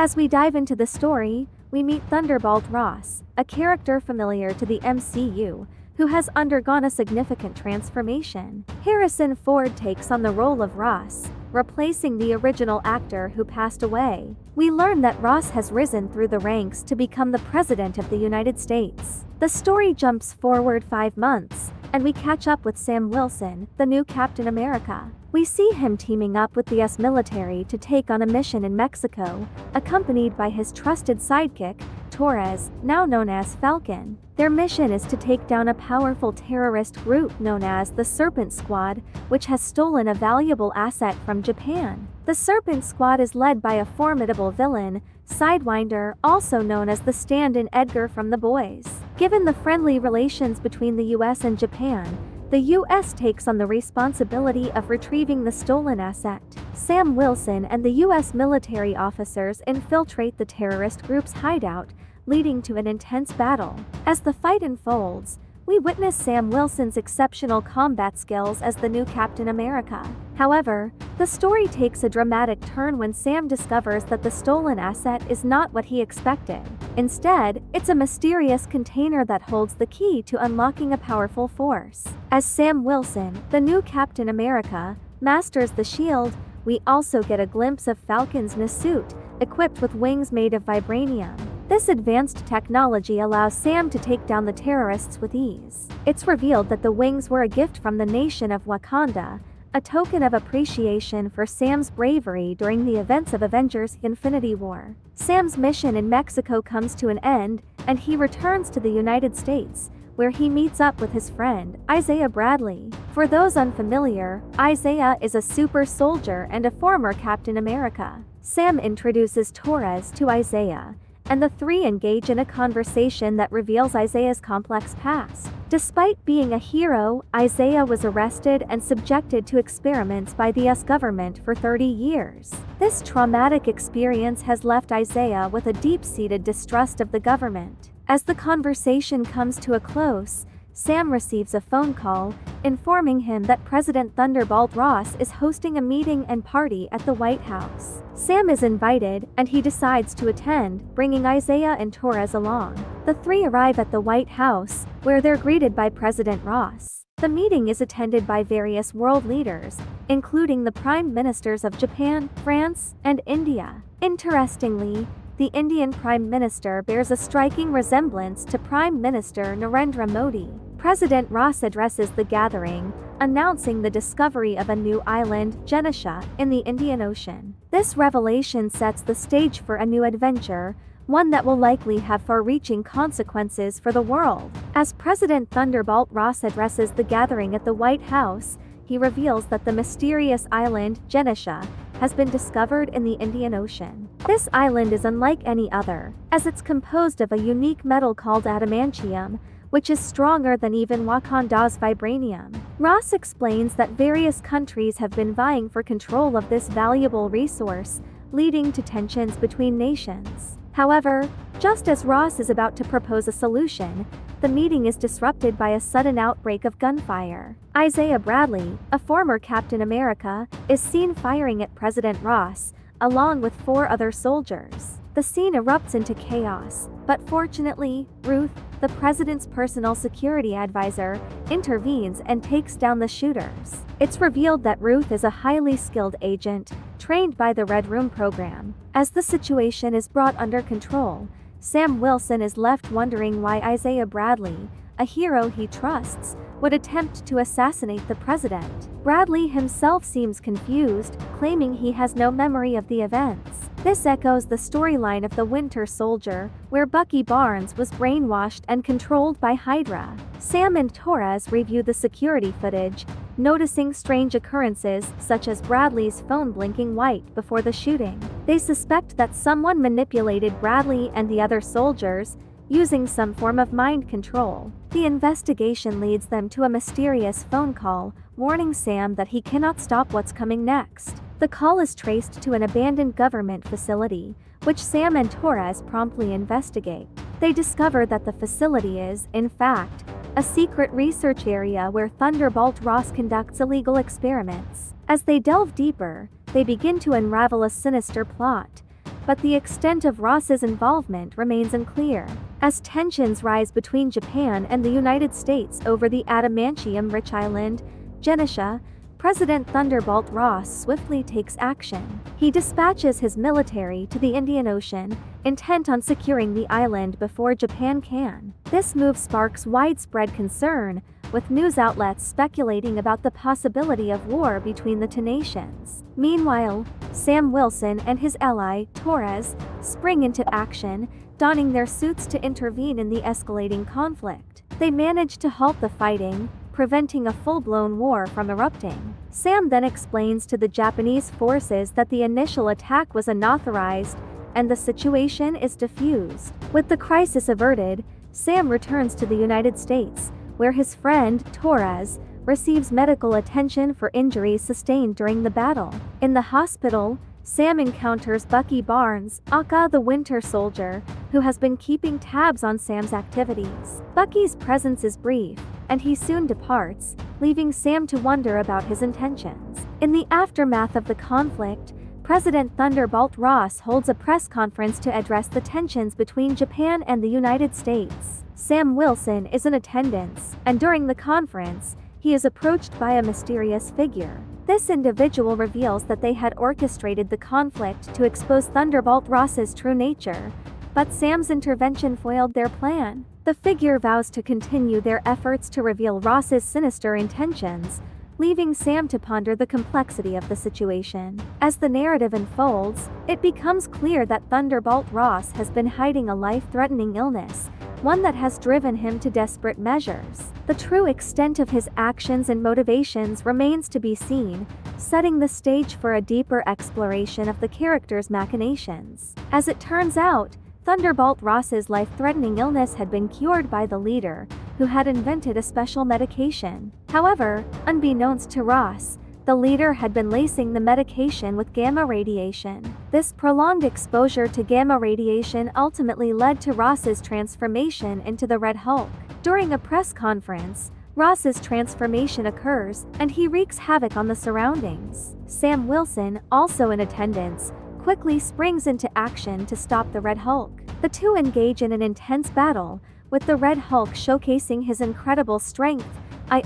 As we dive into the story, we meet Thunderbolt Ross, a character familiar to the MCU, who has undergone a significant transformation. Harrison Ford takes on the role of Ross, replacing the original actor who passed away. We learn that Ross has risen through the ranks to become the President of the United States. The story jumps forward 5 months, and we catch up with Sam Wilson, the new Captain America. We see him teaming up with the US military to take on a mission in Mexico, accompanied by his trusted sidekick, Torres, now known as Falcon. Their mission is to take down a powerful terrorist group known as the Serpent Squad, which has stolen a valuable asset from Japan. The Serpent Squad is led by a formidable villain, Sidewinder, also known as the stand-in Edgar from The Boys. Given the friendly relations between the US and Japan, the US takes on the responsibility of retrieving the stolen asset. Sam Wilson and the US military officers infiltrate the terrorist group's hideout, leading to an intense battle. As the fight unfolds, we witness Sam Wilson's exceptional combat skills as the new Captain America. However, the story takes a dramatic turn when Sam discovers that the stolen asset is not what he expected. Instead, it's a mysterious container that holds the key to unlocking a powerful force. As Sam Wilson, the new Captain America, masters the shield, we also get a glimpse of Falcon's new suit, equipped with wings made of vibranium. This advanced technology allows Sam to take down the terrorists with ease. It's revealed that the wings were a gift from the nation of Wakanda, a token of appreciation for Sam's bravery during the events of Avengers: Infinity War. Sam's mission in Mexico comes to an end, and he returns to the United States, where he meets up with his friend, Isaiah Bradley. For those unfamiliar, Isaiah is a super soldier and a former Captain America. Sam introduces Torres to Isaiah, and the three engage in a conversation that reveals Isaiah's complex past. Despite being a hero, Isaiah was arrested and subjected to experiments by the US government for 30 years. This traumatic experience has left Isaiah with a deep-seated distrust of the government. As the conversation comes to a close, Sam receives a phone call, informing him that President Thunderbolt Ross is hosting a meeting and party at the White House. Sam is invited, and he decides to attend, bringing Isaiah and Torres along. The three arrive at the White House, where they're greeted by President Ross. The meeting is attended by various world leaders, including the Prime Ministers of Japan, France, and India. Interestingly, the Indian Prime Minister bears a striking resemblance to Prime Minister Narendra Modi. President Ross addresses the gathering, announcing the discovery of a new island, Genosha, in the Indian Ocean. This revelation sets the stage for a new adventure, one that will likely have far-reaching consequences for the world. As President Thunderbolt Ross addresses the gathering at the White House, he reveals that the mysterious island, Genosha, has been discovered in the Indian Ocean. This island is unlike any other, as it's composed of a unique metal called adamantium, which is stronger than even Wakanda's vibranium. Ross explains that various countries have been vying for control of this valuable resource, leading to tensions between nations. However, just as Ross is about to propose a solution, the meeting is disrupted by a sudden outbreak of gunfire. Isaiah Bradley, a former Captain America, is seen firing at President Ross, along with 4 other soldiers. The scene erupts into chaos, but fortunately, Ruth, the president's personal security advisor, intervenes and takes down the shooters. It's revealed that Ruth is a highly skilled agent, trained by the Red Room program. As the situation is brought under control, Sam Wilson is left wondering why Isaiah Bradley, a hero he trusts, would attempt to assassinate the president. Bradley himself seems confused, claiming he has no memory of the events. This echoes the storyline of the Winter Soldier, where Bucky Barnes was brainwashed and controlled by Hydra. Sam and Torres review the security footage, noticing strange occurrences such as Bradley's phone blinking white before the shooting. They suspect that someone manipulated Bradley and the other soldiers, using some form of mind control. The investigation leads them to a mysterious phone call, warning Sam that he cannot stop what's coming next. The call is traced to an abandoned government facility, which Sam and Torres promptly investigate. They discover that the facility is, in fact, a secret research area where Thunderbolt Ross conducts illegal experiments. As they delve deeper, they begin to unravel a sinister plot, but the extent of Ross's involvement remains unclear. As tensions rise between Japan and the United States over the adamantium-rich island, Genosha, President Thunderbolt Ross swiftly takes action. He dispatches his military to the Indian Ocean, intent on securing the island before Japan can. This move sparks widespread concern, with news outlets speculating about the possibility of war between the two nations. Meanwhile, Sam Wilson and his ally, Torres, spring into action, donning their suits to intervene in the escalating conflict. They manage to halt the fighting, preventing a full-blown war from erupting. Sam then explains to the Japanese forces that the initial attack was unauthorized, and the situation is defused. With the crisis averted, Sam returns to the United States, where his friend, Torres, receives medical attention for injuries sustained during the battle. In the hospital, Sam encounters Bucky Barnes, aka the Winter Soldier, who has been keeping tabs on Sam's activities. Bucky's presence is brief, and he soon departs, leaving Sam to wonder about his intentions. In the aftermath of the conflict, President Thunderbolt Ross holds a press conference to address the tensions between Japan and the United States. Sam Wilson is in attendance, and during the conference, he is approached by a mysterious figure. This individual reveals that they had orchestrated the conflict to expose Thunderbolt Ross's true nature, but Sam's intervention foiled their plan. The figure vows to continue their efforts to reveal Ross's sinister intentions, leaving Sam to ponder the complexity of the situation. As the narrative unfolds, it becomes clear that Thunderbolt Ross has been hiding a life-threatening illness, one that has driven him to desperate measures. The true extent of his actions and motivations remains to be seen, setting the stage for a deeper exploration of the character's machinations. As it turns out, Thunderbolt Ross's life-threatening illness had been cured by the leader, who had invented a special medication. However, unbeknownst to Ross, the leader had been lacing the medication with gamma radiation. This prolonged exposure to gamma radiation ultimately led to Ross's transformation into the Red Hulk. During a press conference, Ross's transformation occurs, and he wreaks havoc on the surroundings. Sam Wilson, also in attendance, quickly springs into action to stop the Red Hulk. The two engage in an intense battle, with the Red Hulk showcasing his incredible strength,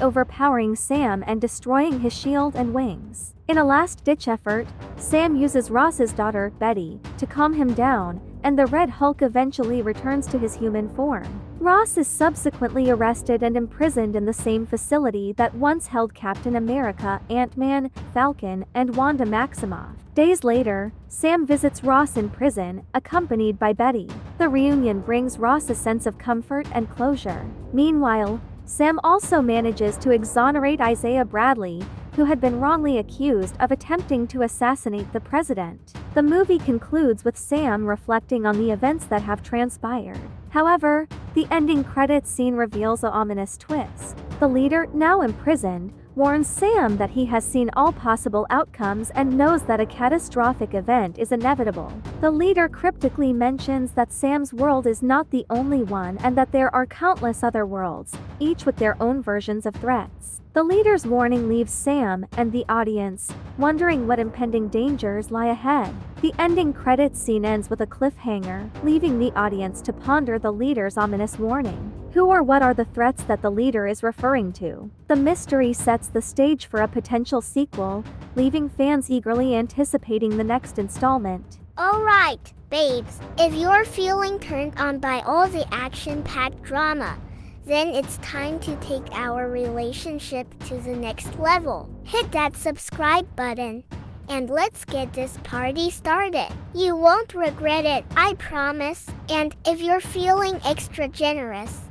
overpowering Sam and destroying his shield and wings. In a last-ditch effort, Sam uses Ross's daughter, Betty, to calm him down, and the Red Hulk eventually returns to his human form. Ross is subsequently arrested and imprisoned in the same facility that once held Captain America, Ant-Man, Falcon, and Wanda Maximoff. Days later, Sam visits Ross in prison, accompanied by Betty. The reunion brings Ross a sense of comfort and closure. Meanwhile, Sam also manages to exonerate Isaiah Bradley, who had been wrongly accused of attempting to assassinate the president. The movie concludes with Sam reflecting on the events that have transpired. However, the ending credits scene reveals an ominous twist. The leader, now imprisoned, warns Sam that he has seen all possible outcomes and knows that a catastrophic event is inevitable. The leader cryptically mentions that Sam's world is not the only one and that there are countless other worlds, each with their own versions of threats. The leader's warning leaves Sam and the audience wondering what impending dangers lie ahead. The ending credits scene ends with a cliffhanger, leaving the audience to ponder the leader's ominous warning. Who or what are the threats that the leader is referring to? The mystery sets the stage for a potential sequel, leaving fans eagerly anticipating the next installment. Alright, babes, if you're feeling turned on by all the action-packed drama, then it's time to take our relationship to the next level. Hit that subscribe button, and let's get this party started. You won't regret it, I promise. And if you're feeling extra generous,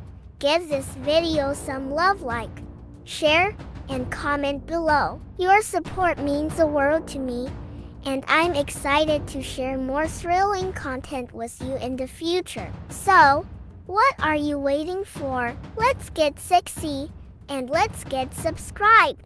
give this video some love, like, share, and comment below. Your support means the world to me, and I'm excited to share more thrilling content with you in the future. So, what are you waiting for? Let's get sexy, and let's get subscribed.